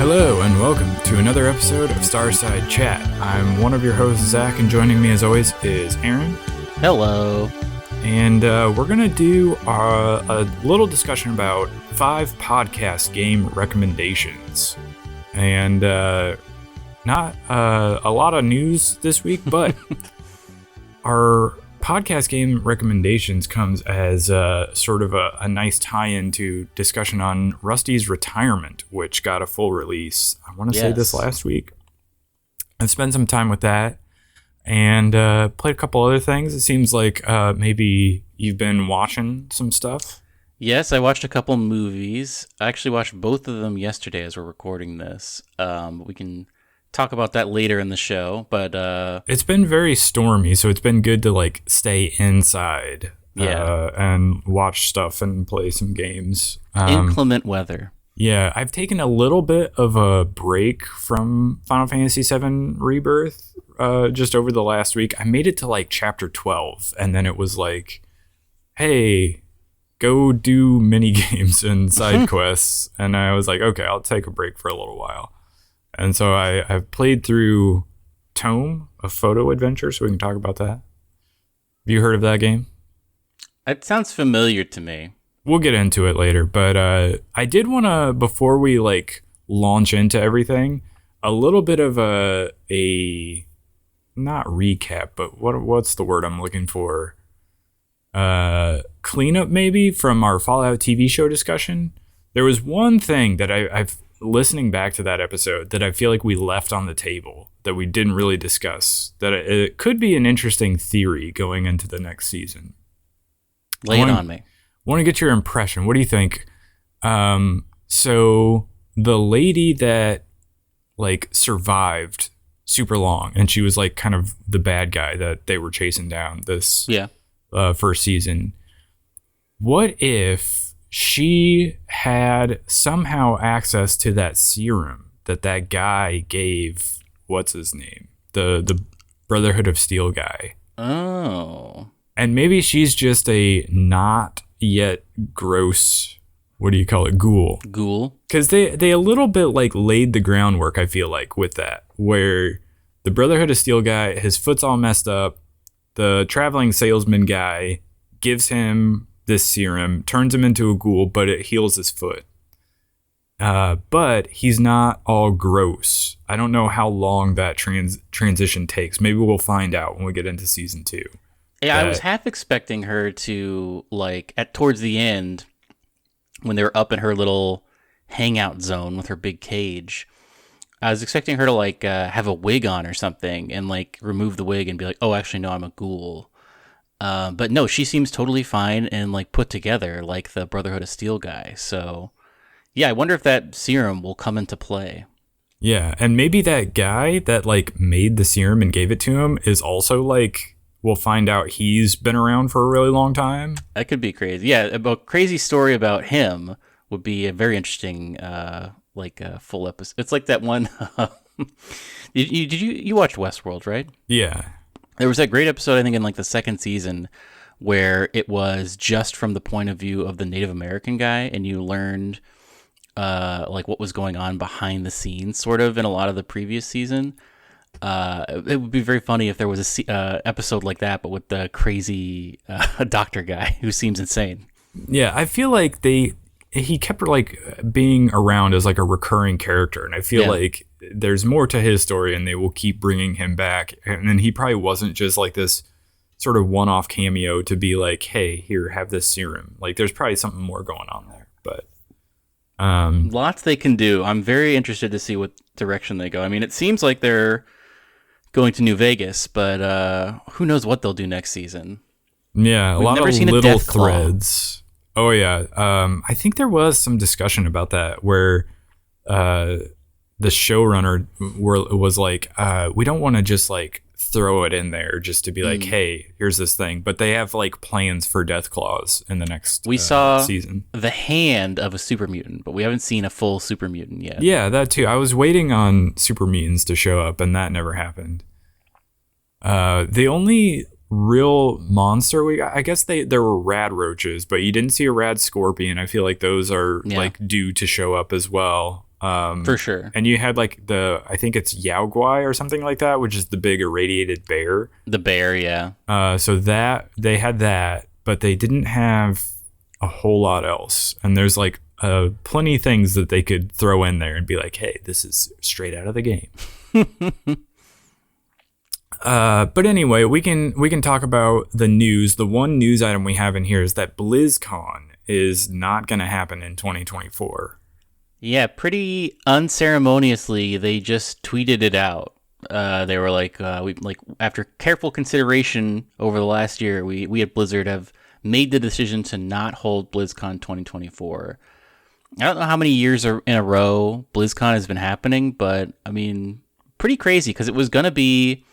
Hello and welcome to another episode of Starside Chat. I'm one of your hosts, Zach, and joining me as always is Aaron. Hello. And we're going to do a little discussion about 5 podcast game recommendations. And not a lot of news this week, but our podcast game recommendations comes as sort of a nice tie-in to discussion on Rusty's retirement, which got a full release. I want to say this last week. I've spent some time with that and played a couple other things. It seems like maybe you've been watching some stuff. Yes, I watched a couple movies. I actually watched both of them yesterday as we're recording this. We can talk about that later in the show, but it's been very stormy, so it's been good to like stay inside and watch stuff and play some games. Inclement weather. Yeah, I've taken a little bit of a break from Final Fantasy VII Rebirth just over the last week. I made it to like chapter 12, and then it was like, hey, go do mini games and side quests, and I was like, okay, I'll take a break for a little while. And so I've played through Toem, a photo adventure, so we can talk about that. Have you heard of that game? It sounds familiar to me. We'll get into it later, but I did want to, before we like launch into everything, a little bit of a not recap, but what's the word I'm looking for? Cleanup maybe from our Fallout TV show discussion. There was one thing that I've listening back to that episode that I feel like we left on the table that we didn't really discuss, that it could be an interesting theory going into the next season. Lay it on me. Want to get your impression. What do you think? So the lady that like survived super long and she was like kind of the bad guy that they were chasing down this first season. What if she had somehow access to that serum that guy gave, what's his name? The Brotherhood of Steel guy. Oh. And maybe she's just a not yet gross, what do you call it, ghoul. Ghoul. Because they a little bit like laid the groundwork, I feel like, with that, where the Brotherhood of Steel guy, his foot's all messed up. The traveling salesman guy gives him this serum, turns him into a ghoul, but it heals his foot. But he's not all gross. I don't know how long that transition takes. Maybe we'll find out when we get into season 2. Yeah, I was half expecting her to, like, towards the end, when they were up in her little hangout zone with her big cage, I was expecting her to, like, have a wig on or something and, like, remove the wig and be like, oh, actually, no, I'm a ghoul. But no, she seems totally fine and like put together like the Brotherhood of Steel guy. So yeah, I wonder if that serum will come into play. Yeah, and maybe that guy that like made the serum and gave it to him is also like, we'll find out he's been around for a really long time. That could be crazy. Yeah, a crazy story about him would be a very interesting full episode. It's like that one. Did you watch Westworld, right? Yeah. There was that great episode, I think, in like the second season where it was just from the point of view of the Native American guy, and you learned like what was going on behind the scenes, sort of, in a lot of the previous season. It would be very funny if there was a episode like that, but with the crazy doctor guy who seems insane. Yeah, I feel like he kept like being around as like a recurring character, and I feel like there's more to his story and they will keep bringing him back. And then he probably wasn't just like this sort of one-off cameo to be like, hey, here, have this serum. Like there's probably something more going on there, but lots they can do. I'm very interested to see what direction they go. I mean, it seems like they're going to New Vegas, but who knows what they'll do next season. Yeah, We've lot never of seen a little death claw. threads. Oh yeah, I think there was some discussion about that where the showrunner was like, we don't want to just like throw it in there just to be like, hey, here's this thing. But they have like plans for death claws in the next we saw season. The hand of a super mutant, but we haven't seen a full super mutant yet. Yeah, that too. I was waiting on super mutants to show up, and that never happened. The only real monster we got, I guess there were rad roaches, but you didn't see a rad scorpion. I feel like those are like due to show up as well. For sure. And you had like I think it's Yao Guai or something like that, which is the big irradiated bear. The bear, yeah. So that they had that, but they didn't have a whole lot else. And there's like plenty of things that they could throw in there and be like, hey, this is straight out of the game. But anyway, we can talk about the news. The one news item we have in here is that BlizzCon is not going to happen in 2024. Yeah, pretty unceremoniously, they just tweeted it out. They were like, after careful consideration over the last year, we at Blizzard have made the decision to not hold BlizzCon 2024. I don't know how many years in a row BlizzCon has been happening, but I mean, pretty crazy because it was going to be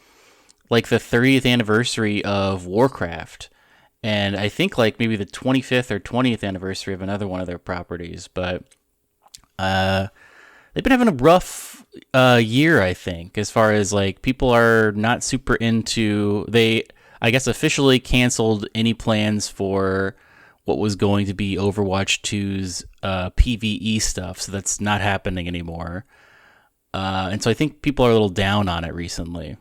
like the 30th anniversary of Warcraft, and I think like maybe the 25th or 20th anniversary of another one of their properties, but they've been having a rough year, I think, as far as like people are not super into. They, I guess, officially canceled any plans for what was going to be Overwatch 2's PvE stuff, so that's not happening anymore. And so I think people are a little down on it recently,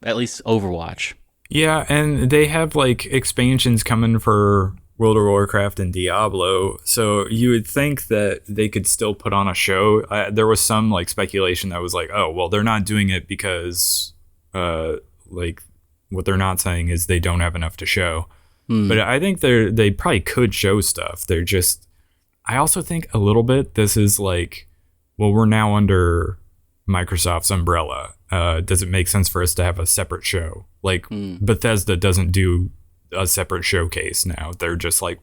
at least Overwatch. Yeah, and they have like expansions coming for World of Warcraft and Diablo, so you would think that they could still put on a show. There was some like speculation that was like, oh, well, they're not doing it because like what they're not saying is they don't have enough to show. But I think they probably could show stuff. They're just, I also think a little bit this is like, well, we're now under Microsoft's umbrella. Does it make sense for us to have a separate show? Like Bethesda doesn't do a separate showcase now. They're just like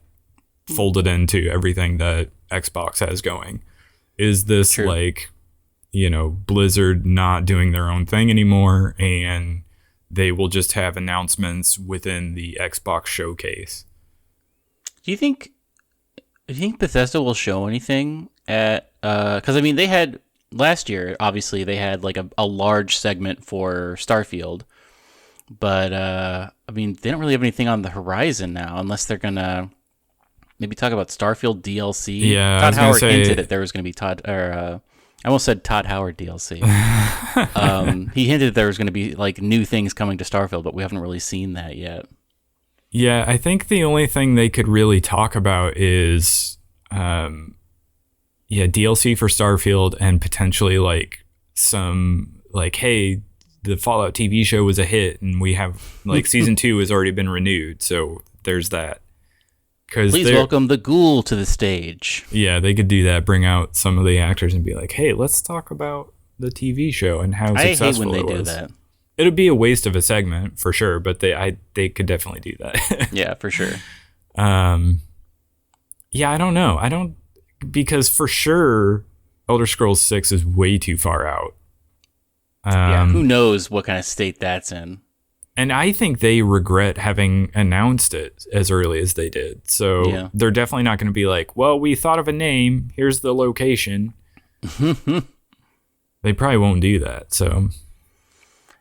folded into everything that Xbox has going. Is this like, you know, Blizzard not doing their own thing anymore and they will just have announcements within the Xbox showcase? Do you think Bethesda will show anything at because I mean they had last year, obviously they had like a large segment for Starfield, but I mean they don't really have anything on the horizon now unless they're gonna maybe talk about Starfield DLC. Yeah, Todd Howard hinted that there was gonna be I almost said Todd Howard DLC. He hinted that there was going to be like new things coming to Starfield, but we haven't really seen that yet. Yeah, I think the only thing they could really talk about is, DLC for Starfield and potentially like some like, hey, the Fallout TV show was a hit and we have like season 2 has already been renewed, so there's that. Please welcome the ghoul to the stage. Yeah, they could do that. Bring out some of the actors and be like, "Hey, let's talk about the TV show and how successful it was." I hate when they do that. It would be a waste of a segment for sure, but they could definitely do that. Yeah, for sure. Yeah, I don't know. Because for sure, Elder Scrolls 6 is way too far out. Yeah, who knows what kind of state that's in. And I think they regret having announced it as early as they did. So they're definitely not going to be like, well, we thought of a name. Here's the location. They probably won't do that. So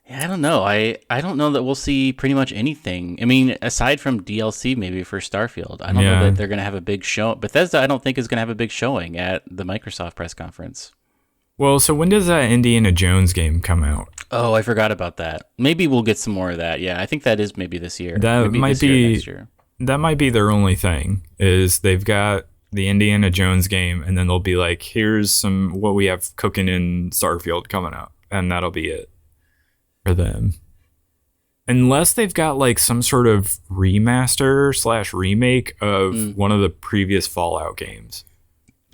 yeah, I don't know. I don't know that we'll see pretty much anything. I mean, aside from DLC maybe for Starfield. I don't know that they're going to have a big show. Bethesda, I don't think is going to have a big showing at the Microsoft press conference. Well, so when does that Indiana Jones game come out? Oh, I forgot about that. Maybe we'll get some more of that. Yeah, I think that is maybe this year. That maybe might be next year. That might be their only thing. Is they've got the Indiana Jones game, and then they'll be like, "Here's some what we have cooking in Starfield coming up," and that'll be it for them. Unless they've got like some sort of remaster / remake of one of the previous Fallout games.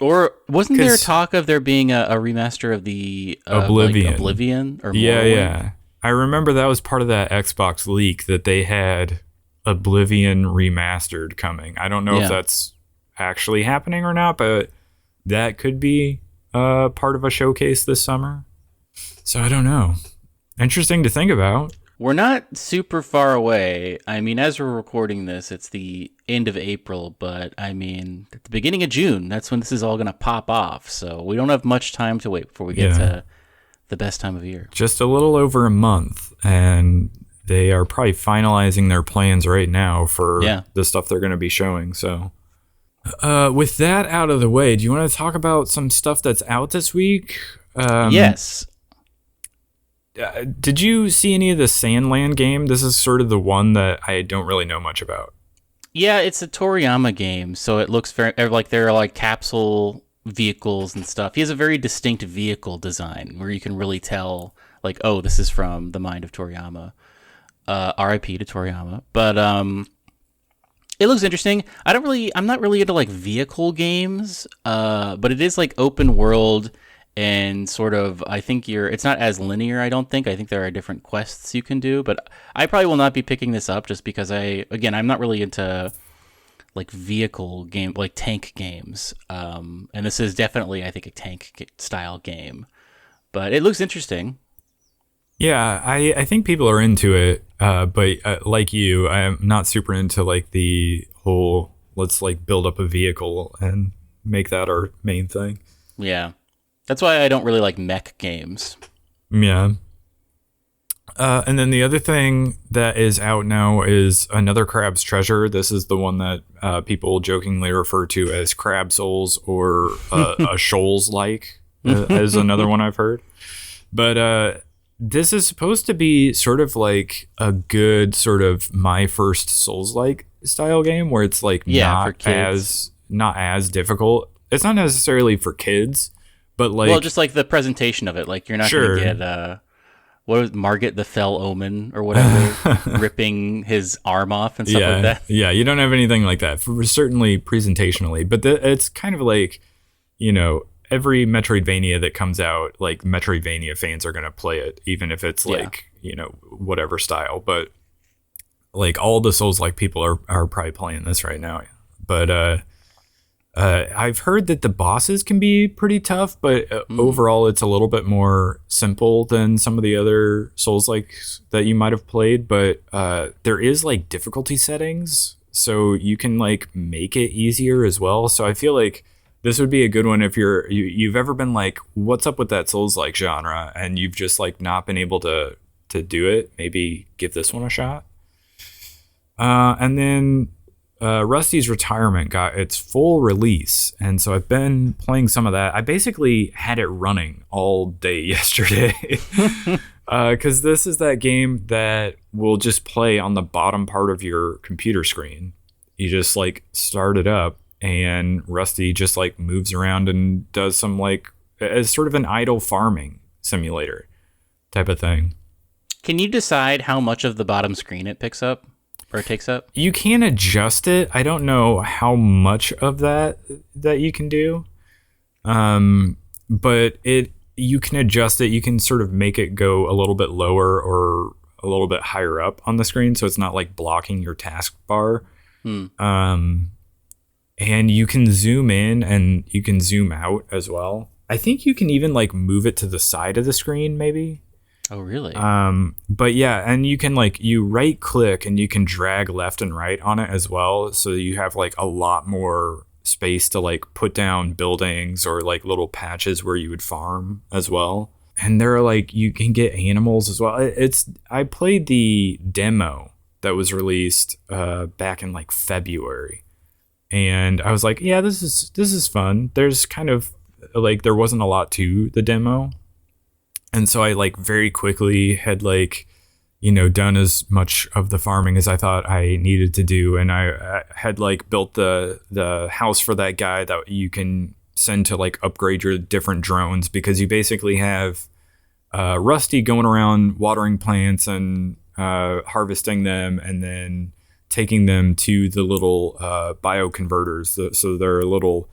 Or wasn't there talk of there being a remaster of the Oblivion? Like Oblivion or yeah. I remember that was part of that Xbox leak that they had Oblivion remastered coming. I don't know if that's actually happening or not, but that could be part of a showcase this summer. So I don't know. Interesting to think about. We're not super far away. I mean, as we're recording this, it's the end of April, but I mean, at the beginning of June, that's when this is all going to pop off. So we don't have much time to wait before we get to the best time of year. Just a little over a month, and they are probably finalizing their plans right now for the stuff they're going to be showing. So With that out of the way, do you want to talk about some stuff that's out this week? Yes. Did you see any of the Sandland game? This is sort of the one that I don't really know much about. Yeah, it's a Toriyama game, so it looks very like there are like capsule vehicles and stuff. He has a very distinct vehicle design where you can really tell, like, oh, this is from the mind of Toriyama. R.I.P. to Toriyama. But it looks interesting. I'm not really into like vehicle games, but it is like open world and sort of. I think it's not as linear. I don't think. I think there are different quests you can do, but I probably will not be picking this up just because I'm not really into like vehicle game, like tank games. And this is definitely, I think, a tank style game, but it looks interesting. Yeah, I think people are into it, but like you, I'm not super into like the whole let's like build up a vehicle and make that our main thing. Yeah. That's why I don't really like mech games. Yeah. And then the other thing that is out now is another Crab's Treasure. This is the one that people jokingly refer to as Crab Souls or a Shoals-like, as another one I've heard. But this is supposed to be sort of like a good sort of My First Souls-like style game where it's like not as difficult. It's not necessarily for kids, but like... Well, just like the presentation of it. Like you're not going to get... what was Margit the Fell Omen or whatever, ripping his arm off and stuff like that? Yeah, you don't have anything like that, certainly presentationally. But it's kind of like, every Metroidvania that comes out, like Metroidvania fans are going to play it, even if it's like, whatever style. But like all the Souls-like people are probably playing this right now. But I've heard that the bosses can be pretty tough, but overall it's a little bit more simple than some of the other Souls-like that you might have played. But there is like difficulty settings, so you can like make it easier as well. So I feel like this would be a good one if you've ever been like, what's up with that Souls-like genre, and you've just like not been able to do it. Maybe give this one a shot. And then Rusty's Retirement got its full release, and so I've been playing some of that. I basically had it running all day yesterday because this is that game that will just play on the bottom part of your computer screen. You just like start it up, and Rusty just like moves around and does some like as sort of an idle farming simulator type of thing. Can you decide how much of the bottom screen it picks up? Or takes up? You can adjust it. I don't know how much of that you can do. But you can adjust it. You can sort of make it go a little bit lower or a little bit higher up on the screen, so it's not like blocking your taskbar. And you can zoom in and you can zoom out as well. I think you can even like move it to the side of the screen maybe. Oh, really? But yeah, and you can like, you right click and you can drag left and right on it as well. So you have like a lot more space to like put down buildings or like little patches where you would farm as well. And there are like, you can get animals as well. I played the demo that was released, back in like February. And I was like, yeah, this is fun. There's kind of like, there wasn't a lot to the demo. And so I like very quickly had like, done as much of the farming as I thought I needed to do. And I had like built the house for that guy that you can send to like upgrade your different drones, because you basically have Rusty going around watering plants and harvesting them and then taking them to the little bioconverters. So there are little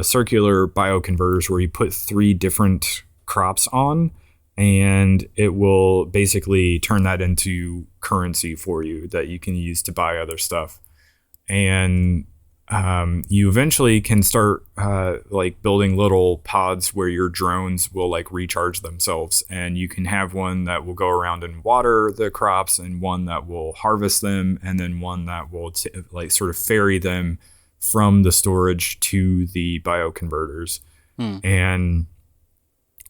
circular bioconverters where you put 3 different crops on, and it will basically turn that into currency for you that you can use to buy other stuff. And you eventually can start like building little pods where your drones will like recharge themselves, and you can have one that will go around and water the crops, and one that will harvest them, and then one that will like sort of ferry them from the storage to the bioconverters. And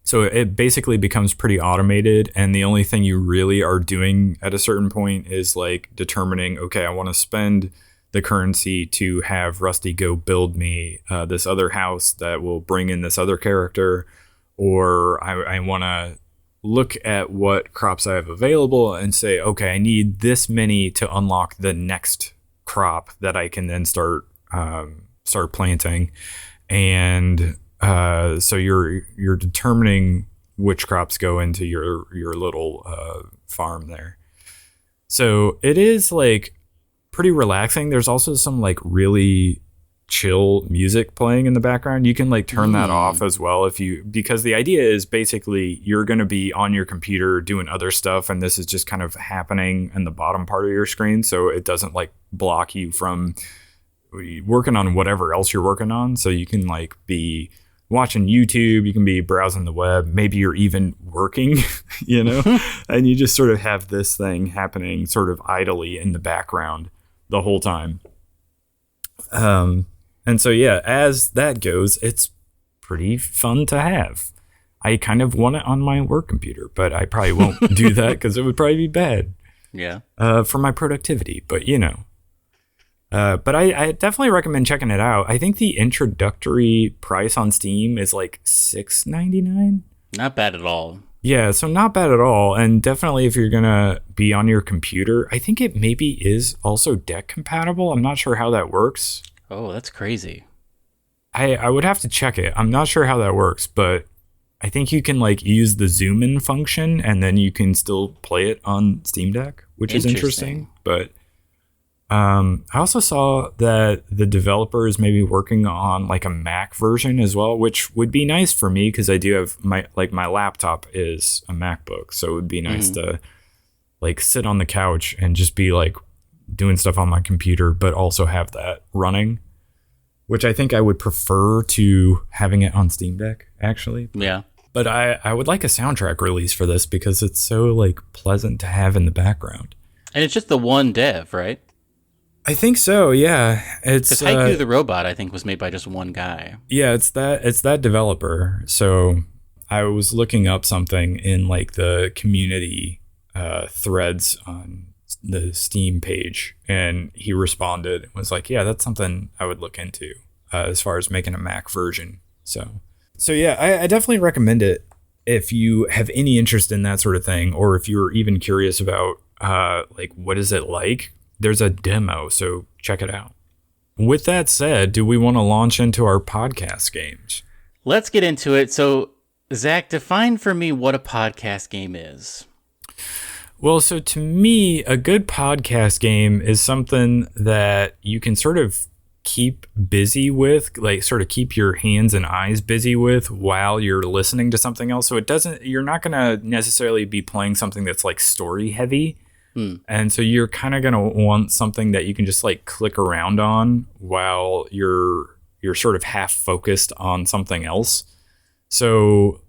so it basically becomes pretty automated, and the only thing you really are doing at a certain point is like determining, okay, I want to spend the currency to have Rusty go build me this other house that will bring in this other character, or I want to look at what crops I have available and say, okay, I need this many to unlock the next crop that I can then start planting. And so you're determining which crops go into your little farm there. So it is like pretty relaxing. There's also some like really chill music playing in the background. You can like turn that off as well because the idea is basically you're going to be on your computer doing other stuff, and this is just kind of happening in the bottom part of your screen, so it doesn't like block you from working on whatever else you're working on. So you can like be watching YouTube, you can be browsing the web, maybe you're even working, and you just sort of have this thing happening sort of idly in the background the whole time. And so, yeah, as that goes, it's pretty fun to have. I kind of want it on my work computer, but I probably won't do that because it would probably be bad. Yeah. For my productivity, but but I definitely recommend checking it out. I think the introductory price on Steam is like $6.99. Not bad at all. Yeah, so not bad at all. And definitely if you're going to be on your computer, I think it maybe is also deck compatible. I'm not sure how that works. Oh, that's crazy. I would have to check it. I'm not sure how that works, but I think you can like use the zoom in function and then you can still play it on Steam Deck, which is interesting. But I also saw that the developer is maybe working on like a Mac version as well, which would be nice for me because I do have my laptop is a MacBook, so it would be nice to like sit on the couch and just be like doing stuff on my computer, but also have that running, which I think I would prefer to having it on Steam Deck, actually. Yeah. But I would like a soundtrack release for this because it's so like pleasant to have in the background. And it's just the one dev, right? I think so, yeah. It's because Haiku the Robot, I think, was made by just one guy. Yeah, it's that developer. So I was looking up something in like the community threads on the Steam page, and he responded and was like, yeah, that's something I would look into as far as making a Mac version. So yeah, I definitely recommend it if you have any interest in that sort of thing, or if you're even curious about like what is it like. There's a demo, so check it out. With that said, do we want to launch into our podcast games? Let's get into it. So, Zach, define for me what a podcast game is. Well, so to me, a good podcast game is something that you can sort of keep busy with, like sort of keep your hands and eyes busy with while you're listening to something else. So you're not going to necessarily be playing something that's like story heavy. And so you're kind of going to want something that you can just like click around on while you're sort of half focused on something else. So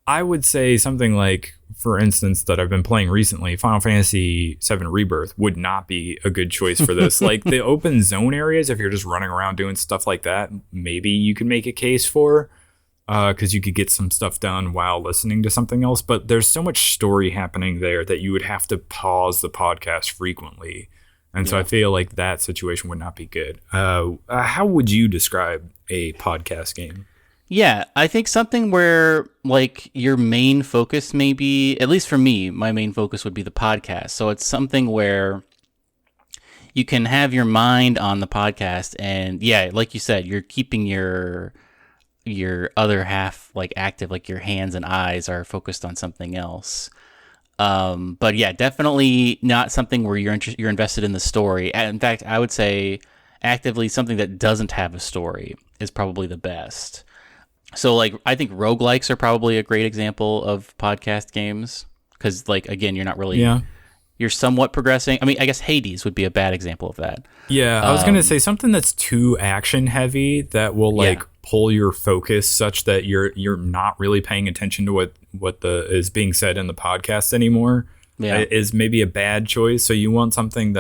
I would say something like, for instance, that I've been playing recently, Final Fantasy VII Rebirth would not be a good choice for this. Like the open zone areas, if you're just running around doing stuff like that, maybe you could make a case for, because you could get some stuff done while listening to something else. But there's so much story happening there that you would have to pause the podcast frequently. And so I feel like that situation would not be good. How would you describe a podcast game? Yeah, I think something where like your main focus may be, at least for me, my main focus would be the podcast. So it's something where you can have your mind on the podcast, and yeah, like you said, you're keeping your other half like active, like your hands and eyes are focused on something else. But yeah, definitely not something where you're invested in the story. In fact, I would say actively something that doesn't have a story is probably the best. So like I think roguelikes are probably a great example of podcast games, because like again, you're not really you're somewhat progressing. I mean, I guess Hades would be a bad example of that. Yeah, I was going to say something that's too action heavy that will like pull your focus such that you're not really paying attention to what is being said in the podcast anymore. Is maybe a bad choice. So you want something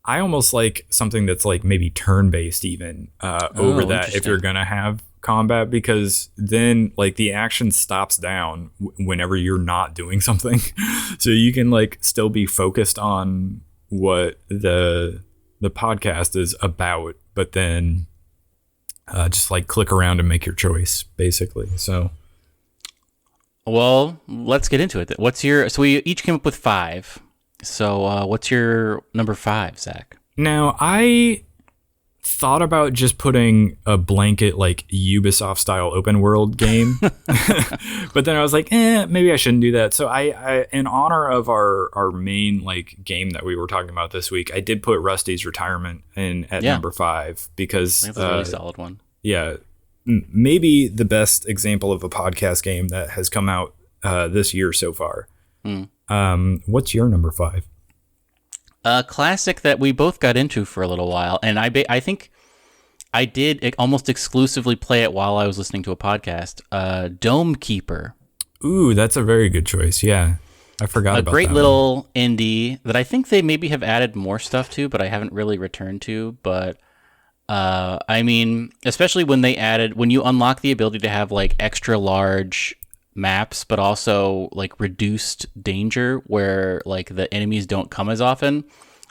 I almost like something that's like maybe turn-based even over that if you're going to have combat, because then like the action stops down whenever you're not doing something. So you can like still be focused on what the the podcast is about, but then just like click around and make your choice, basically. So, Well, let's get into it. So we each came up with 5. So what's your number 5, Zach? now I thought about just putting a blanket like Ubisoft style open world game, but then I was like, maybe I shouldn't do that. So I in honor of our main like game that we were talking about this week, I did put Rusty's Retirement in at number 5 because That's a really solid one. Yeah, maybe the best example of a podcast game that has come out this year so far. What's your number 5? A classic that we both got into for a little while, and I think I did almost exclusively play it while I was listening to a podcast. Dome Keeper. Ooh, that's a very good choice. Yeah, I forgot about that. A great little indie that I think they maybe have added more stuff to, but I haven't really returned to. But I mean, especially when you unlock the ability to have like extra large maps, but also like reduced danger where like the enemies don't come as often.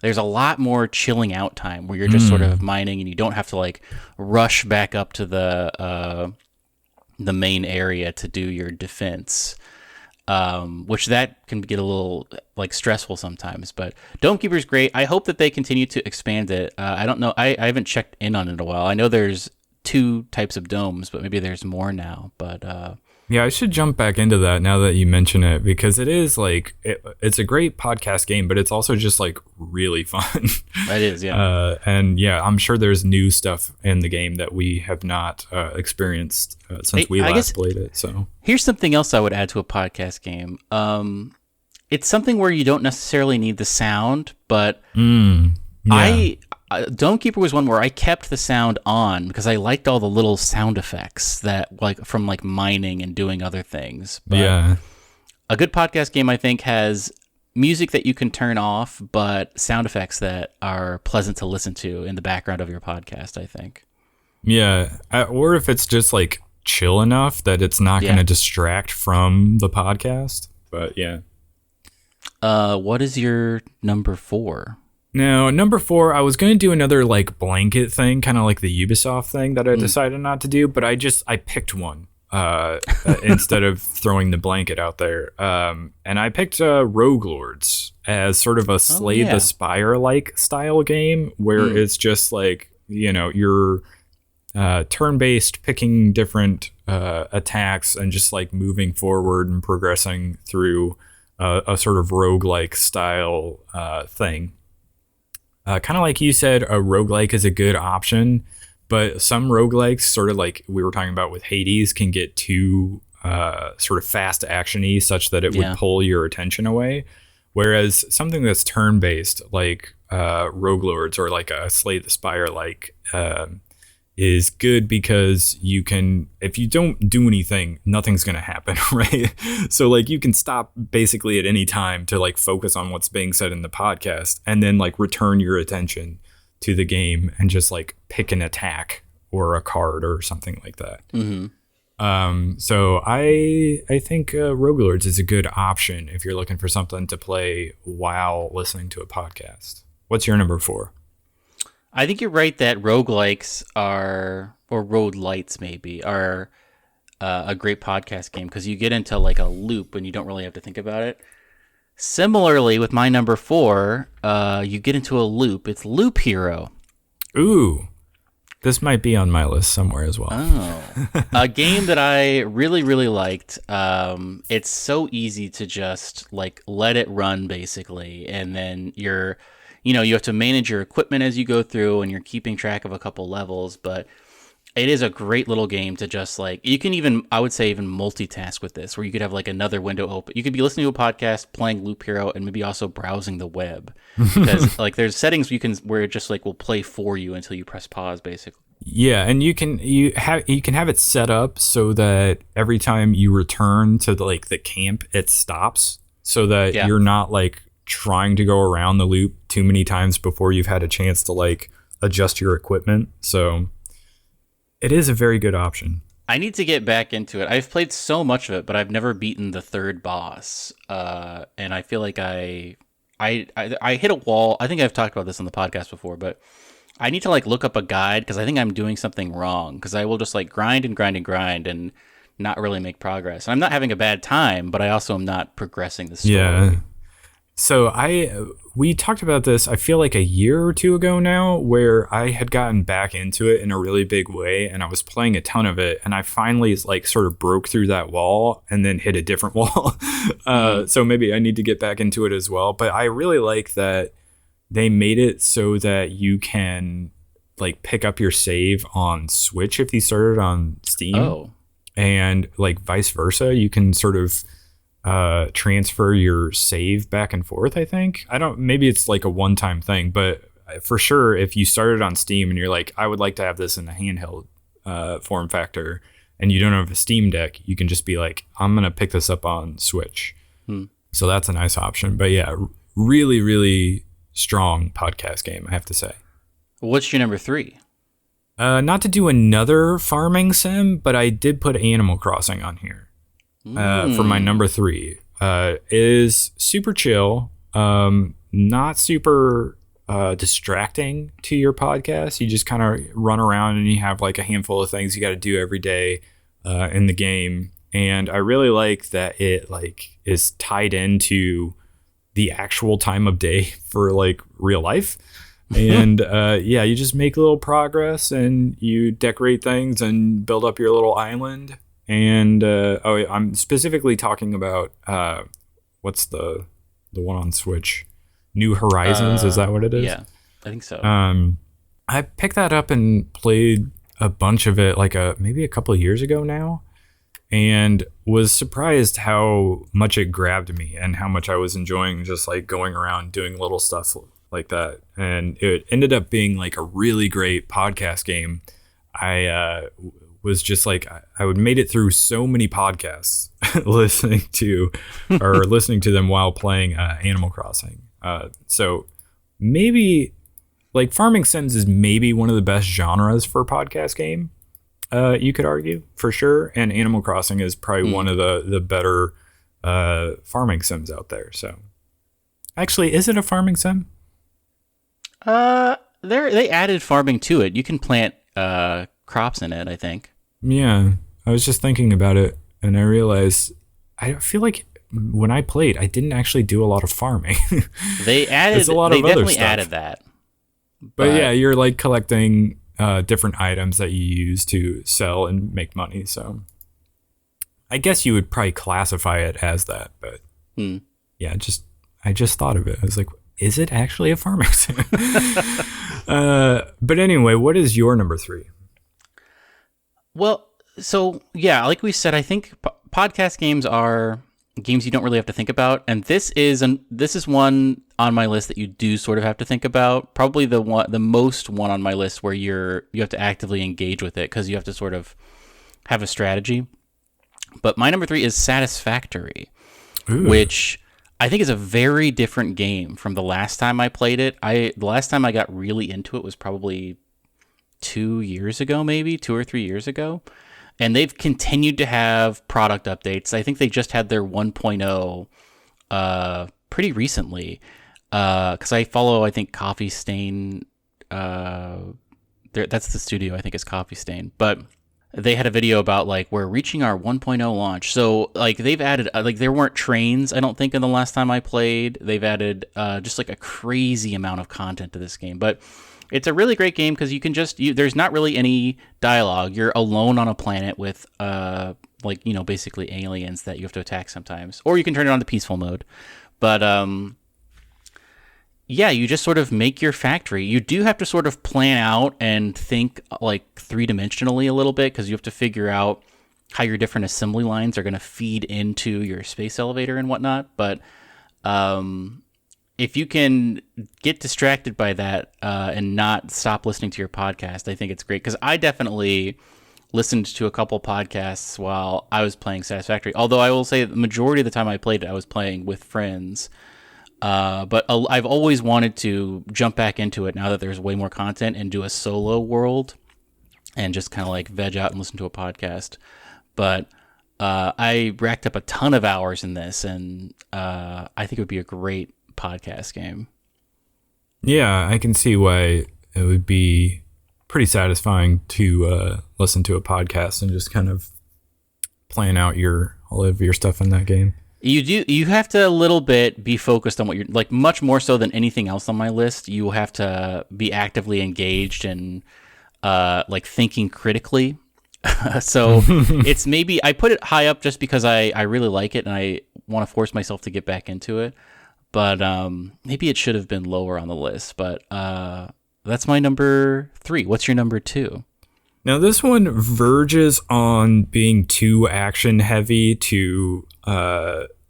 There's a lot more chilling out time where you're just sort of mining and you don't have to like rush back up to the main area to do your defense. Which that can get a little like stressful sometimes, but Dome Keeper's great. I hope that they continue to expand it. I don't know. I haven't checked in on it in a while. I know there's 2 types of domes, but maybe there's more now. But yeah, I should jump back into that now that you mention it, because it is like it's a great podcast game, but it's also just like really fun. It is, yeah. And yeah, I'm sure there's new stuff in the game that we have not experienced since we last played it. So here's something else I would add to a podcast game. It's something where you don't necessarily need the sound, but Dome Keeper was one where I kept the sound on because I liked all the little sound effects that like from like mining and doing other things. But yeah, a good podcast game I think has music that you can turn off, but sound effects that are pleasant to listen to in the background of your podcast, I think. Yeah, or if it's just like chill enough that it's not going to distract from the podcast. But yeah. What is your number 4? Now, number 4, I was going to do another like blanket thing, kind of like the Ubisoft thing that I decided not to do, but I picked one instead of throwing the blanket out there. And I picked Rogue Lords as sort of a Slay the Spire like style game where it's just like, you know, you're turn-based, picking different attacks and just like moving forward and progressing through a sort of roguelike style thing. Kind of like you said, a roguelike is a good option, but some roguelikes, sort of like we were talking about with Hades, can get too sort of fast action-y such that it would pull your attention away. Whereas something that's turn-based, like Rogue Lords or like a Slay the Spire, like is good because you can, if you don't do anything, nothing's going to happen, right? So like you can stop basically at any time to like focus on what's being said in the podcast and then like return your attention to the game and just like pick an attack or a card or something like that. So I think Rogue Lords is a good option if you're looking for something to play while listening to a podcast. What's your number 4? I think you're right that roguelikes are, or roguelites maybe, are a great podcast game because you get into like a loop and you don't really have to think about it. Similarly, with my number 4, you get into a loop. It's Loop Hero. Ooh, this might be on my list somewhere as well. Oh, a game that I really, really liked. It's so easy to just like let it run basically, and then you have to manage your equipment as you go through and you're keeping track of a couple levels, but it is a great little game to just like, you can even, I would say even multitask with this, where you could have like another window open. You could be listening to a podcast, playing Loop Hero, and maybe also browsing the web because like there's settings where it just like will play for you until you press pause basically. Yeah, and you can have it set up so that every time you return to the camp, it stops so that you're not like trying to go around the loop too many times before you've had a chance to like adjust your equipment. So it is a very good option. I need to get back into it. I've played so much of it, but I've never beaten the third boss. And I feel like I I hit a wall. I think I've talked about this on the podcast before, but I need to like look up a guide because I think I'm doing something wrong because I will just like grind and grind and grind and not really make progress. And I'm not having a bad time, but I also am not progressing the story. Yeah. So we talked about this, I feel like a year or two ago now, where I had gotten back into it in a really big way and I was playing a ton of it. And I finally like sort of broke through that wall and then hit a different wall. So maybe I need to get back into it as well. But I really like that they made it so that you can like pick up your save on Switch if you started on Steam. Oh. And like vice versa, you can sort of transfer your save back and forth. I think maybe it's like a one-time thing, but for sure if you started on Steam and you're like, I would like to have this in a handheld form factor and you don't have a Steam Deck, you can just be like, I'm gonna pick this up on Switch. So that's a nice option. But yeah, really, really strong podcast game, I have to say. What's your number 3? Not to do another farming sim, but I did put Animal Crossing on here. For my number 3. Is super chill, not super distracting to your podcast. You just kind of run around and you have like a handful of things you got to do every day in the game. And I really like that it like is tied into the actual time of day for like real life. And yeah, you just make a little progress and you decorate things and build up your little island. And I'm specifically talking about what's the one on Switch? New Horizons, is that what it is? Yeah, I think so. I picked that up and played a bunch of it like maybe a couple of years ago now, and was surprised how much it grabbed me and how much I was enjoying just like going around doing little stuff like that. And it ended up being like a really great podcast game. I was just like, I would made it through so many podcasts listening to them while playing Animal Crossing. So maybe like farming sims is maybe one of the best genres for a podcast game. You could argue for sure. And Animal Crossing is probably one of the better farming sims out there. So actually, is it a farming sim? They added farming to it. You can plant crops in it, I think. Yeah, I was just thinking about it and I realized I feel like when I played, I didn't actually do a lot of farming. They added a lot of other stuff. They definitely added that. But yeah, you're like collecting different items that you use to sell and make money. So I guess you would probably classify it as that. But yeah, I just thought of it. I was like, is it actually a farming sim? But anyway, what is your number 3? Well, so yeah, like we said, I think podcast games are games you don't really have to think about, and this is one on my list that you do sort of have to think about. Probably the most one on my list where you have to actively engage with it because you have to sort of have a strategy. But my number 3 is Satisfactory, which I think is a very different game from the last time I played it. The last time I got really into it was probably 2 years ago, maybe 2 or 3 years ago. And they've continued to have product updates. I think they just had their 1.0 pretty recently. Because I follow, I think, Coffee Stain. That's the studio, I think, is Coffee Stain. But they had a video about, like, we're reaching our 1.0 launch. So, like, they've added, like, there weren't trains, I don't think, in the last time I played. They've added just, like, a crazy amount of content to this game. But it's a really great game because you can there's not really any dialogue. You're alone on a planet with, like, you know, basically aliens that you have to attack sometimes. Or you can turn it on to peaceful mode. But, yeah, you just sort of make your factory. You do have to sort of plan out and think, like, 3-dimensionally a little bit because you have to figure out how your different assembly lines are going to feed into your space elevator and whatnot. But, if you can get distracted by that and not stop listening to your podcast, I think it's great. Because I definitely listened to a couple podcasts while I was playing Satisfactory. Although I will say the majority of the time I played it, I was playing with friends. But I've always wanted to jump back into it now that there's way more content and do a solo world and just kind of like veg out and listen to a podcast. But I racked up a ton of hours in this, and I think it would be a great podcast game. Yeah, I can see why it would be pretty satisfying to listen to a podcast and just kind of plan out all of your stuff in that game. You have to a little bit be focused on what you're like, much more so than anything else on my list. You have to be actively engaged and like thinking critically. So it's maybe I put it high up just because I really like it and I want to force myself to get back into it. But maybe it should have been lower on the list. But that's my number 3. What's your number 2? Now, this one verges on being too action heavy to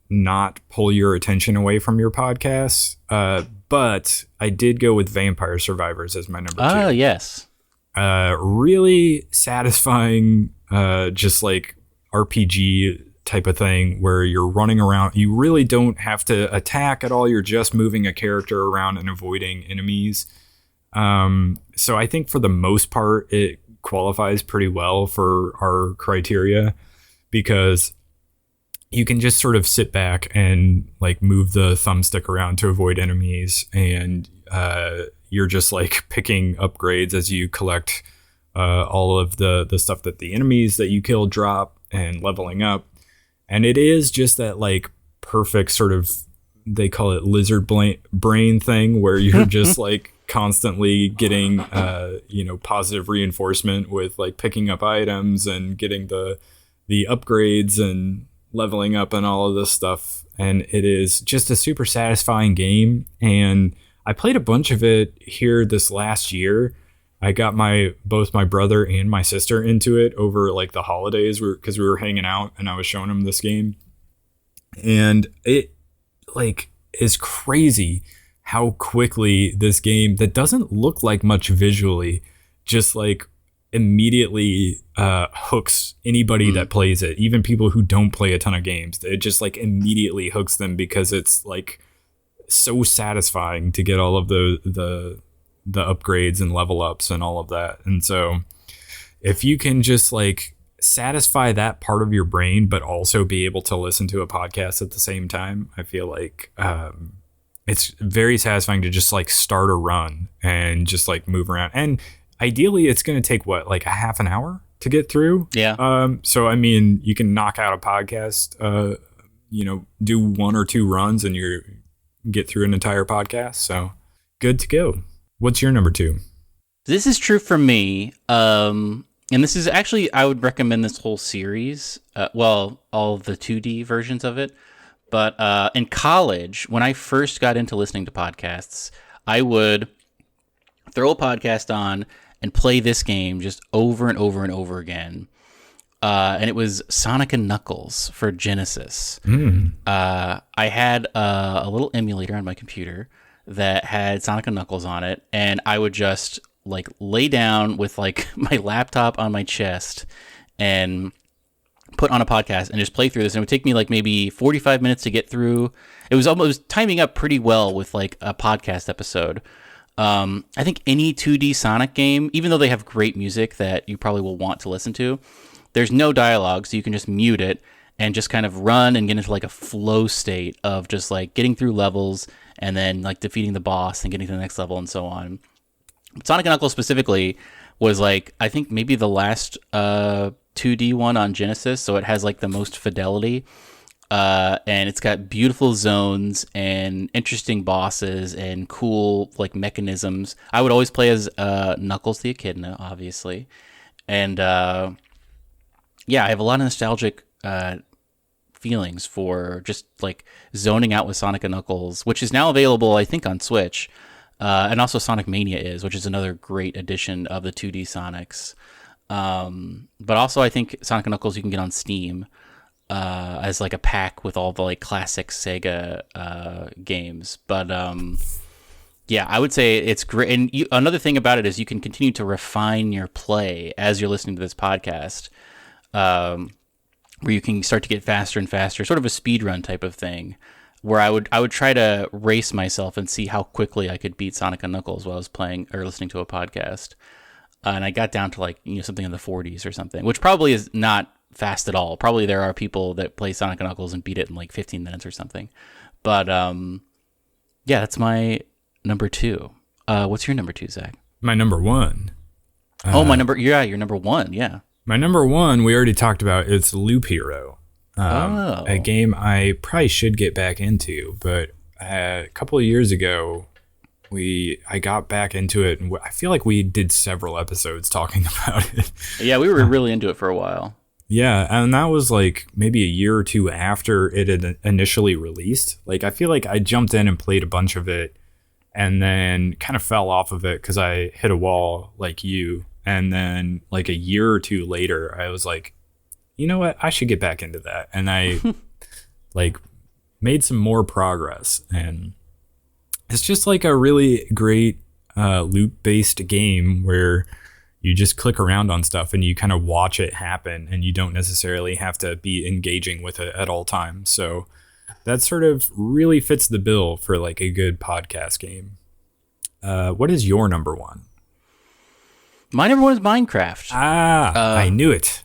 not pull your attention away from your podcast. But I did go with Vampire Survivors as my number 2. Oh, yes. Really satisfying, just like RPG type of thing where you're running around. You really don't have to attack at all. You're just moving a character around and avoiding enemies. So I think for the most part, it qualifies pretty well for our criteria because you can just sort of sit back and like move the thumbstick around to avoid enemies, and you're just like picking upgrades as you collect all of the stuff that the enemies that you kill drop and leveling up. And it is just that like perfect sort of, they call it lizard brain thing where you're just like constantly getting positive reinforcement with like picking up items and getting the upgrades and leveling up and all of this stuff. And it is just a super satisfying game. And I played a bunch of it here this last year. I got both my brother and my sister into it over like the holidays because we were hanging out and I was showing them this game. And it like is crazy how quickly this game that doesn't look like much visually just like immediately hooks anybody that plays it, even people who don't play a ton of games. It just like immediately hooks them because it's like so satisfying to get all of the upgrades and level ups and all of that. And so if you can just like satisfy that part of your brain but also be able to listen to a podcast at the same time, I feel like it's very satisfying to just like start a run and just like move around. And ideally it's going to take like a half an hour to get through. Yeah. So I mean, you can knock out a podcast, do 1 or 2 runs and you get through an entire podcast. So good to go. What's your number 2? This is true for me. And this is actually, I would recommend this whole series. All of the 2D versions of it. But in college, when I first got into listening to podcasts, I would throw a podcast on and play this game just over and over and over again. And it was Sonic and Knuckles for Genesis. I had a little emulator on my computer that had Sonic and Knuckles on it, and I would just like lay down with like my laptop on my chest and put on a podcast and just play through this. And it would take me like maybe 45 minutes to get through. It was timing up pretty well with like a podcast episode. I think any 2D Sonic game, even though they have great music that you probably will want to listen to, there's no dialogue, so you can just mute it and just kind of run and get into like a flow state of just like getting through levels and then like defeating the boss and getting to the next level and so on. Sonic and Knuckles specifically was like, I think maybe the last 2D one on Genesis, so it has like the most fidelity. And it's got beautiful zones and interesting bosses and cool like mechanisms. I would always play as Knuckles the Echidna, obviously. And yeah, I have a lot of nostalgic feelings for just like zoning out with Sonic and Knuckles, which is now available, I think, on Switch. And also Sonic Mania which is another great addition of the 2D Sonics. But also I think Sonic and Knuckles you can get on Steam as like a pack with all the like classic Sega games. But yeah, I would say it's great. And another thing about it is you can continue to refine your play as you're listening to this podcast, where you can start to get faster and faster, sort of a speed run type of thing, where I would try to race myself and see how quickly I could beat Sonic and Knuckles while I was playing or listening to a podcast. And I got down to like, something in the 40s or something, which probably is not fast at all. Probably there are people that play Sonic and Knuckles and beat it in like 15 minutes or something. But Yeah, that's my number 2. What's your number 2, Zach? My number 1. Your number 1, yeah. My number 1, we already talked about. It's Loop Hero. A game I probably should get back into, but a couple of years ago, I got back into it, and I feel like we did several episodes talking about it. Yeah, we were really into it for a while. Yeah, and that was like maybe a year or two after it had initially released. Like, I feel like I jumped in and played a bunch of it, and then kind of fell off of it because I hit a wall like you. And then like a year or two later, I was like, you know what? I should get back into that. And I like made some more progress. And it's just like a really great loop-based game where you just click around on stuff and you kind of watch it happen, and you don't necessarily have to be engaging with it at all times. So that sort of really fits the bill for like a good podcast game. What is your number 1? My number 1 is Minecraft. I knew it.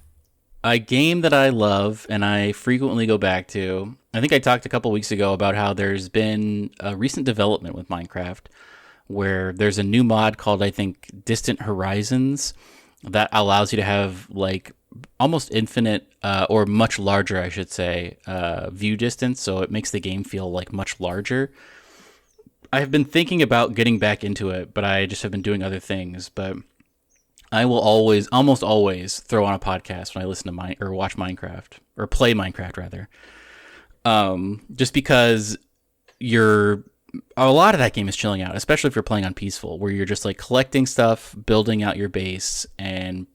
A game that I love and I frequently go back to. I think I talked a couple weeks ago about how there's been a recent development with Minecraft where there's a new mod called, I think, Distant Horizons that allows you to have like almost infinite or much larger, I should say, view distance. So it makes the game feel like much larger. I have been thinking about getting back into it, but I just have been doing other things. But I will almost always throw on a podcast when I listen to or watch Minecraft, or play Minecraft rather. Just because a lot of that game is chilling out, especially if you're playing on peaceful, where you're just like collecting stuff, building out your base, and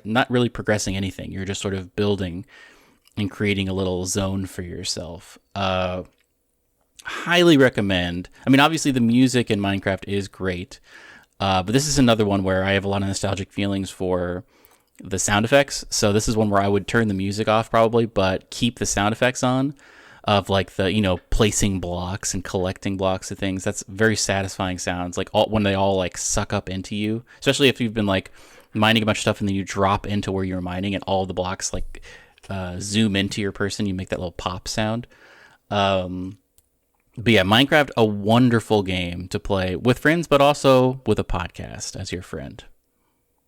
not really progressing anything. You're just sort of building and creating a little zone for yourself. Highly recommend. I mean, obviously the music in Minecraft is great. But this is another one where I have a lot of nostalgic feelings for the sound effects. So this is one where I would turn the music off probably, but keep the sound effects on of like the, placing blocks and collecting blocks of things. That's very satisfying sounds. Like when they all like suck up into you, especially if you've been like mining a bunch of stuff and then you drop into where you're mining and all the blocks like zoom into your person. You make that little pop sound. But yeah, Minecraft, a wonderful game to play with friends, but also with a podcast as your friend.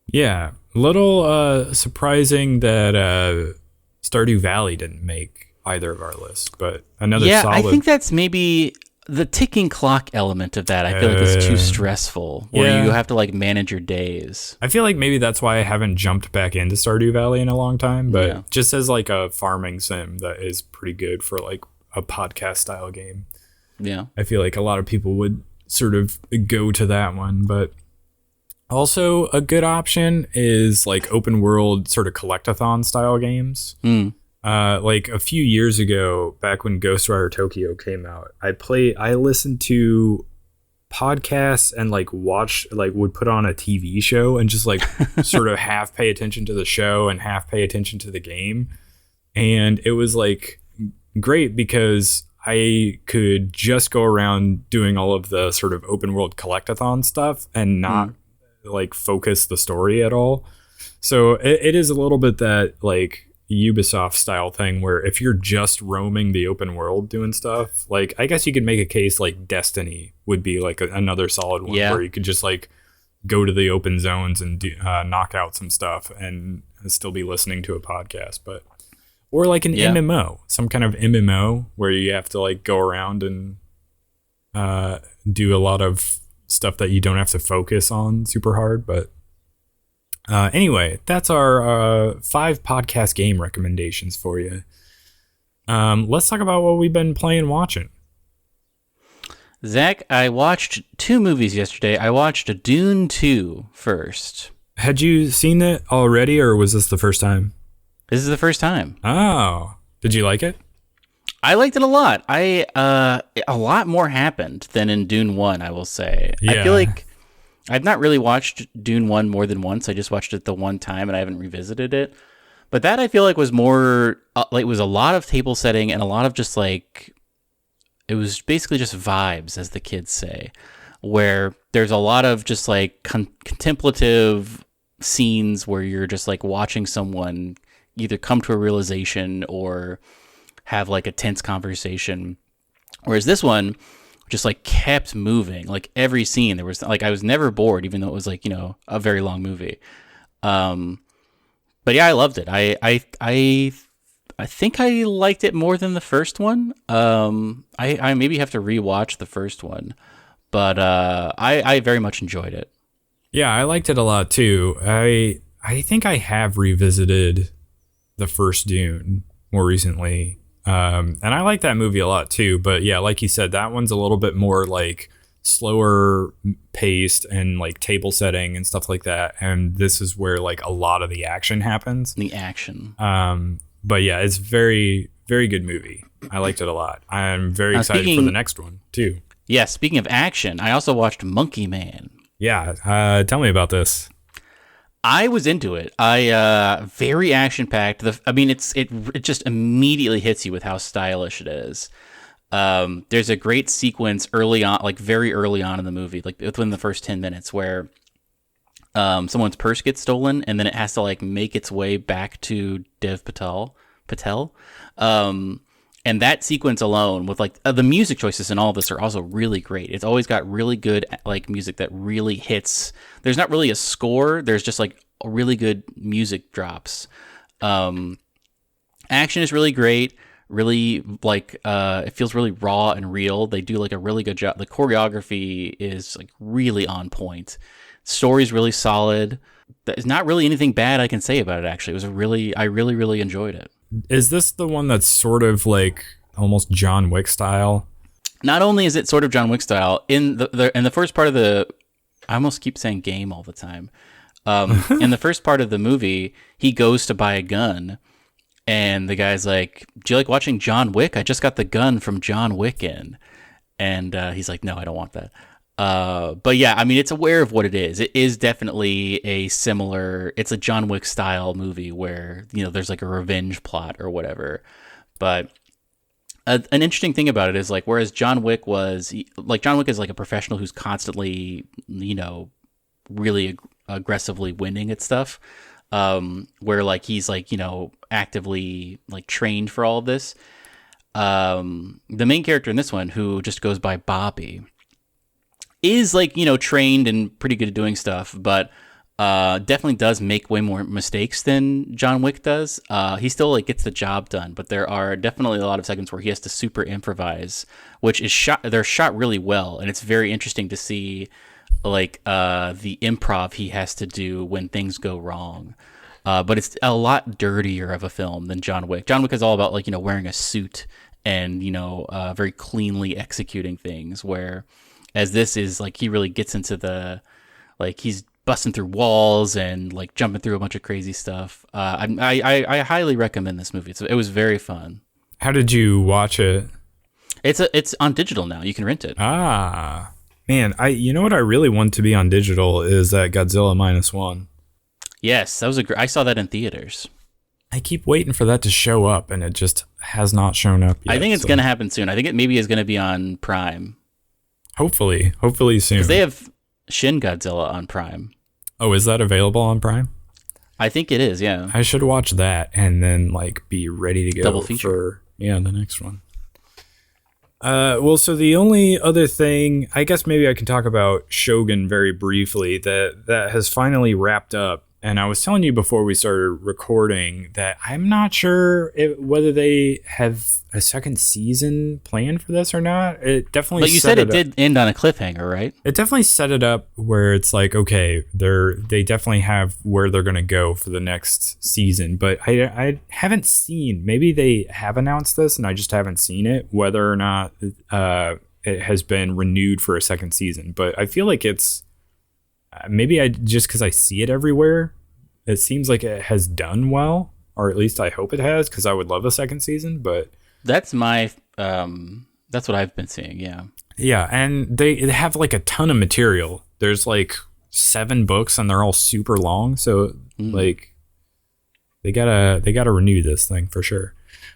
Yeah, little surprising that Stardew Valley didn't make either of our lists, but another solid... I think that's maybe the ticking clock element of that. I feel like it's too stressful, where you have to like manage your days. I feel like maybe that's why I haven't jumped back into Stardew Valley in a long time, but just as like a farming sim, that is pretty good for like a podcast style game. Yeah. I feel like a lot of people would sort of go to that one, but also a good option is like open world sort of collectathon style games. Like a few years ago, back when Ghostwire Tokyo came out, I listened to podcasts and like would put on a TV show and just like sort of half pay attention to the show and half pay attention to the game. And it was like great because I could just go around doing all of the sort of open world collectathon stuff and not like focus the story at all. So it is a little bit that like Ubisoft style thing where if you're just roaming the open world doing stuff, like I guess you could make a case like Destiny would be like another solid one where you could just like go to the open zones and knock out some stuff and still be listening to a podcast. But or like an MMO, some kind of MMO where you have to like go around and do a lot of stuff that you don't have to focus on super hard. But anyway, that's our 5 podcast game recommendations for you. Let's talk about what we've been playing and watching. Zach, I watched 2 movies yesterday. I watched Dune 2 first. Had you seen it already, or was this the first time? This is the first time. Oh, did you like it? I liked it a lot. A lot more happened than in Dune 1, I will say. Yeah. I feel like I've not really watched Dune 1 more than once. I just watched it the one time and I haven't revisited it. But that I feel like was more, like it was a lot of table setting and a lot of just like, it was basically just vibes, as the kids say, where there's a lot of just like contemplative scenes where you're just like watching someone either come to a realization or have like a tense conversation. Whereas this one just like kept moving. Like every scene, there was like I was never bored, even though it was like a very long movie. But yeah, I loved it. I think I liked it more than the first one. I maybe have to rewatch the first one, but I very much enjoyed it. Yeah, I liked it a lot too. I think I have revisited the first Dune more recently. And I like that movie a lot too. But yeah, like you said, that one's a little bit more like slower paced and like table setting and stuff like that. And this is where like a lot of the action happens. The action. But yeah, it's very, very good movie. I liked it a lot. I'm very excited for the next one too. Yeah, speaking of action, I also watched Monkey Man. Yeah, tell me about this. I was into it. Very action packed. It just immediately hits you with how stylish it is. There's a great sequence early on, like very early on in the movie, like within the first 10 minutes, where someone's purse gets stolen, and then it has to like make its way back to Dev Patel. And that sequence alone, with like the music choices and all of this, are also really great. It's always got really good like music that really hits. There's not really a score. There's just like really good music drops. Action is really great. Really like it feels really raw and real. They do like a really good job. The choreography is like really on point. Story's really solid. There's not really anything bad I can say about it. Actually, I really enjoyed it. Is this the one that's sort of like almost John Wick style? Not only is it sort of John Wick style, in the first part of the, I almost keep saying game all the time. In the first part of the movie, he goes to buy a gun, and the guy's like, "Do you like watching John Wick? I just got the gun from John Wick in," and he's like, "No, I don't want that." But yeah, I mean, it's aware of what it is. It is definitely it's a John Wick style movie where, there's like a revenge plot or whatever. But an interesting thing about it is like, whereas John Wick is like a professional who's constantly, really aggressively winning at stuff. Where like, he's like, actively like trained for all of this. The main character in this one, who just goes by Bobby, is like, trained and pretty good at doing stuff, but definitely does make way more mistakes than John Wick does. He still like gets the job done, but there are definitely a lot of segments where he has to super improvise, which is they're shot really well, and it's very interesting to see like the improv he has to do when things go wrong. But it's a lot dirtier of a film than John Wick. John Wick is all about like, wearing a suit and, very cleanly executing things, where as this is like, he really gets into the, like, he's busting through walls and like jumping through a bunch of crazy stuff. I highly recommend this movie. It was very fun. How did you watch it? It's on digital now. You can rent it. Ah, man, you know what I really want to be on digital is that Godzilla -1. Yes, that was I saw that in theaters. I keep waiting for that to show up, and it just has not shown up yet. I think it's going to happen soon. I think it maybe is going to be on Prime. Hopefully soon. Because they have Shin Godzilla on Prime. Oh, is that available on Prime? I think it is, yeah. I should watch that and then like be ready to go Double feature. For the next one. Well, so the only other thing, I guess maybe I can talk about Shogun very briefly, that has finally wrapped up. And I was telling you before we started recording that I'm not sure whether they have a second season planned for this or not. It definitely. But you said it did end on a cliffhanger, right? It definitely set it up where it's like, okay, they definitely have where they're going to go for the next season. But I haven't seen. Maybe they have announced this, and I just haven't seen it. Whether or not it has been renewed for a second season, but I feel like it's. Maybe just because I see it everywhere, it seems like it has done well, or at least I hope it has, because I would love a second season. But that's that's what I've been seeing. Yeah, and they have like a ton of material. There's like 7 books, and they're all super long. So like they gotta renew this thing for sure.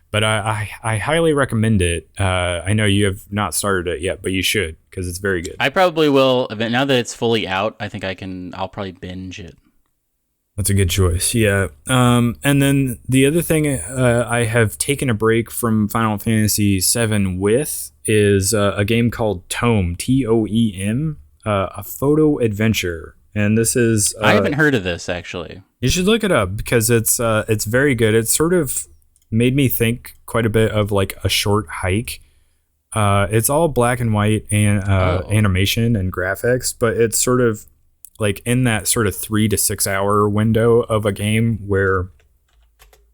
But I highly recommend it. I know you have not started it yet, but you should, because it's very good. I probably will. Now that it's fully out, I think I'll probably binge it. That's a good choice. Yeah. And then the other thing I have taken a break from Final Fantasy VII with is a game called Toem, Toem, a photo adventure. And this is I haven't heard of this actually. you should look it up because it's very good. It sort of made me think quite a bit of like a short hike. It's all black and white and animation and graphics, but it's sort of like in that sort of 3 to 6 hour window of a game where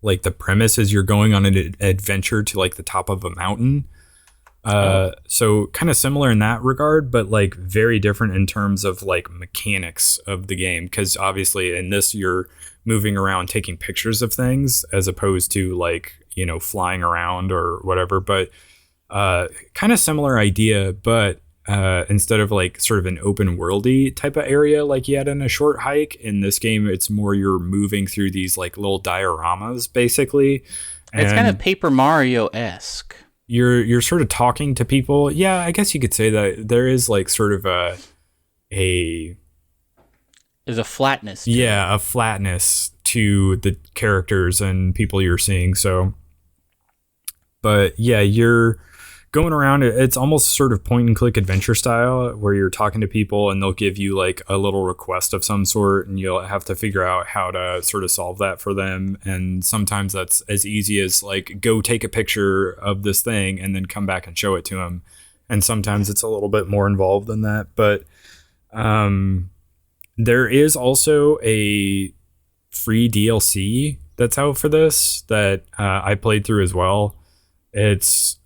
like the premise is you're going on an adventure to like the top of a mountain. So kind of similar in that regard, but like very different in terms of like mechanics of the game. Cause obviously in this, you're moving around, taking pictures of things as opposed to like, you know, flying around or whatever, but, kind of similar idea, but, instead of like sort of an open worldy type of area like you had in a short hike, in this game it's more you're moving through these like little dioramas basically. It's kind of Paper Mario-esque. You're sort of talking to people. Yeah, I guess you could say that there is like sort of there's a flatness. A flatness to the characters and people you're seeing. So, but yeah, you're going around. It's almost sort of point and click adventure style where you're talking to people and they'll give you like a little request of some sort and you'll have to figure out how to sort of solve that for them. And sometimes that's as easy as like go take a picture of this thing and then come back and show it to them. And sometimes it's a little bit more involved than that. But there is also a free DLC that's out for this that I played through as well. It's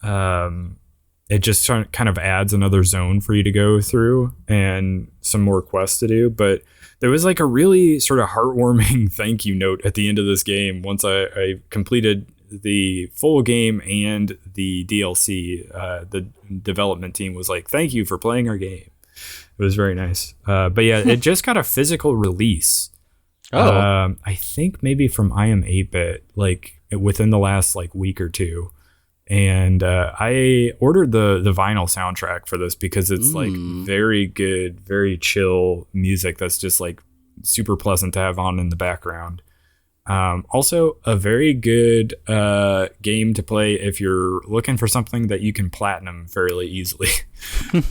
it just kind of adds another zone for you to go through and some more quests to do. But there was like a really sort of heartwarming thank you note at the end of this game. Once I completed the full game and the DLC, the development team was like, "Thank you for playing our game." It was very nice. But yeah, it just got a physical release. I think maybe from I Am 8-Bit, like within the last like week or two. And I ordered the vinyl soundtrack for this because it's like very good, very chill music that's just like super pleasant to have on in the background. Also, a very good game to play if you're looking for something that you can platinum fairly easily.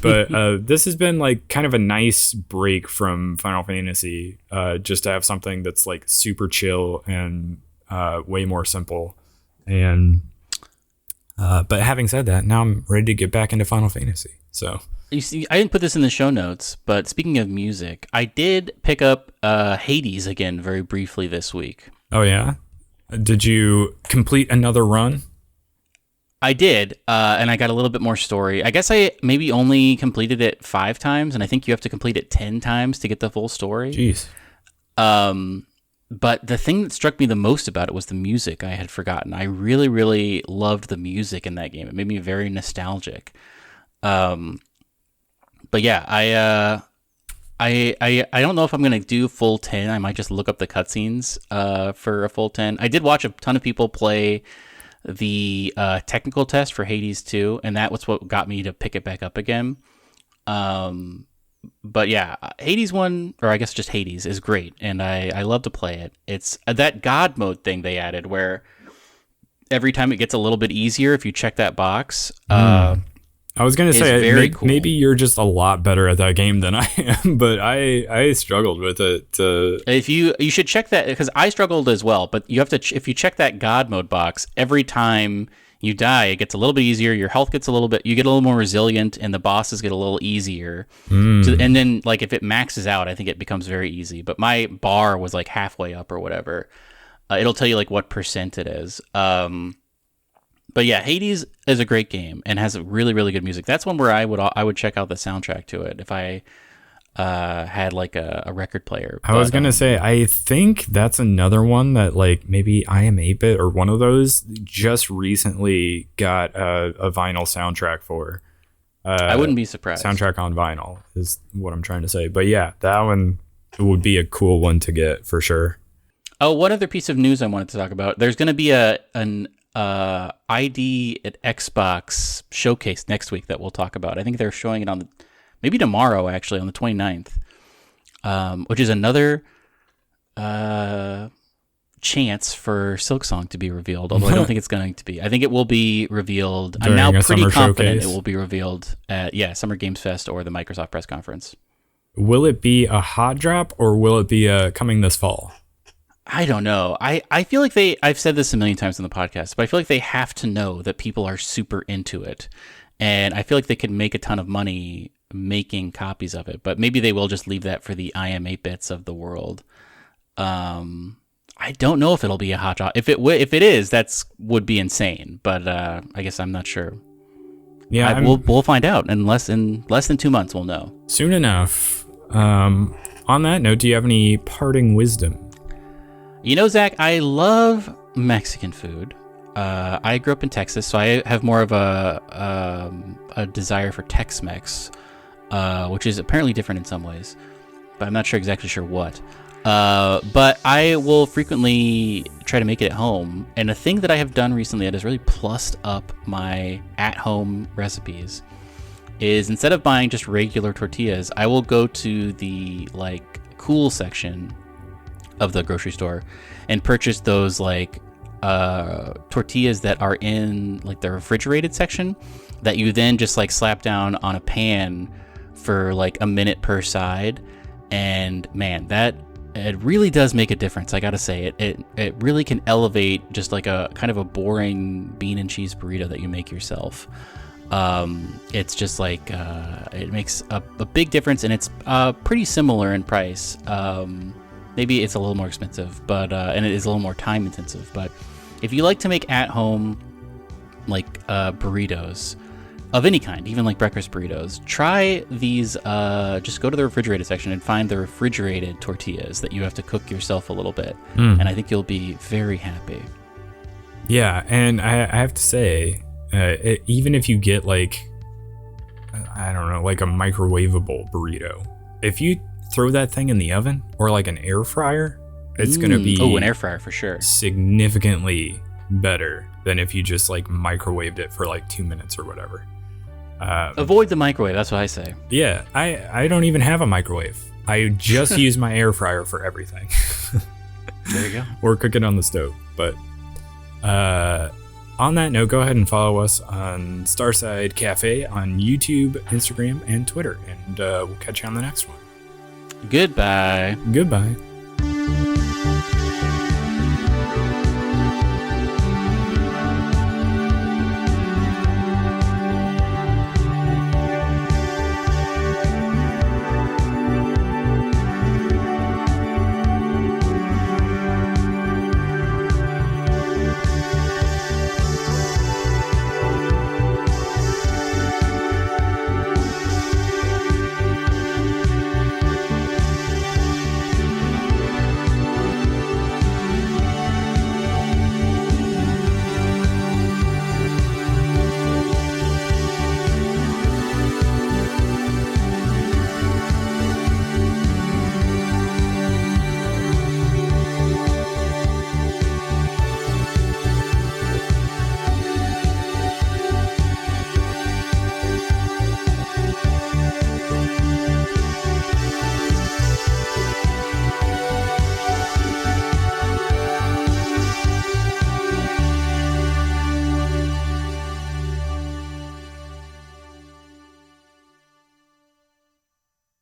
But this has been like kind of a nice break from Final Fantasy, just to have something that's like super chill and way more simple. And but having said that, now I'm ready to get back into Final Fantasy. So you see, I didn't put this in the show notes, but speaking of music, I did pick up Hades again very briefly this week. Oh yeah, did you complete another run? I did, and I got a little bit more story. I guess I maybe only completed it 5 times, and I think you have to complete it 10 times to get the full story. Jeez. But the thing that struck me the most about it was the music. I had forgotten. I really, really loved the music in that game. It made me very nostalgic. But yeah, I don't know if I'm gonna do full 10. I might just look up the cutscenes for a full 10. I did watch a ton of people play the technical test for Hades 2, and that was what got me to pick it back up again. But yeah, Hades 1, or I guess just Hades, is great, and I love to play it. It's that God mode thing they added where every time it gets a little bit easier if you check that box. I was going to say, cool. Maybe you're just a lot better at that game than I am, but I struggled with it. If you should check that, because I struggled as well, but you have to, if you check that God mode box, every time you die, it gets a little bit easier. Your health gets a little bit, you get a little more resilient, and the bosses get a little easier. And then, like, if it maxes out, I think it becomes very easy. But my bar was like halfway up or whatever. It'll tell you like what percent it is. But yeah, Hades is a great game and has really, really good music. That's one where I would check out the soundtrack to it if I had like a record player. I was gonna say, I think that's another one that like maybe I Am 8-Bit or one of those just recently got a vinyl soundtrack for. I wouldn't be surprised. Soundtrack on vinyl is what I'm trying to say. But yeah, that one would be a cool one to get for sure. Oh, one other piece of news I wanted to talk about. There's going to be an ID at Xbox showcase next week that we'll talk about. I think they're showing it on maybe tomorrow, actually, on the 29th, which is another chance for Silksong to be revealed, although I don't think it's going to be. I think it will be revealed. During I'm now a pretty summer confident showcase? it will be revealed at Summer Games Fest or the Microsoft press conference. Will it be a hot drop or will it be coming this fall? I don't know. I feel like I've said this a million times in the podcast, but I feel like they have to know that people are super into it. And I feel like they could make a ton of money making copies of it, but maybe they will just leave that for the IM 8-bits of the world. I don't know if it'll be a hot drop. If it is, would be insane. But I guess I'm not sure. Yeah, we'll find out in less than 2 months. We'll know soon enough. On that note, do you have any parting wisdom? Zach, I love Mexican food. I grew up in Texas, so I have more of a desire for Tex-Mex, which is apparently different in some ways, but I'm not exactly sure what. But I will frequently try to make it at home. And a thing that I have done recently that has really plussed up my at-home recipes is instead of buying just regular tortillas, I will go to the cool section of the grocery store and purchase those tortillas that are in the refrigerated section that you then just slap down on a pan for a minute per side. And man, it really does make a difference. I gotta say, it really can elevate just a kind of a boring bean and cheese burrito that you make yourself. It's just it makes a big difference, and it's pretty similar in price. Maybe it's a little more expensive, but and it is a little more time intensive. But if you like to make at home burritos of any kind, even breakfast burritos, try these. Just go to the refrigerated section and find the refrigerated tortillas that you have to cook yourself a little bit, and I think you'll be very happy. Yeah, and I have to say, even if you get I don't know, a microwavable burrito, if you throw that thing in the oven or an air fryer, it's gonna be an air fryer for sure, significantly better than if you just microwaved it for 2 minutes or whatever. Avoid the microwave. That's what I say. Yeah, I don't even have a microwave. I just use my air fryer for everything. There you go. Or cook it on the stove. But on that note, go ahead and follow us on Starside Cafe on YouTube, Instagram, and Twitter. And we'll catch you on the next one. Goodbye. Goodbye.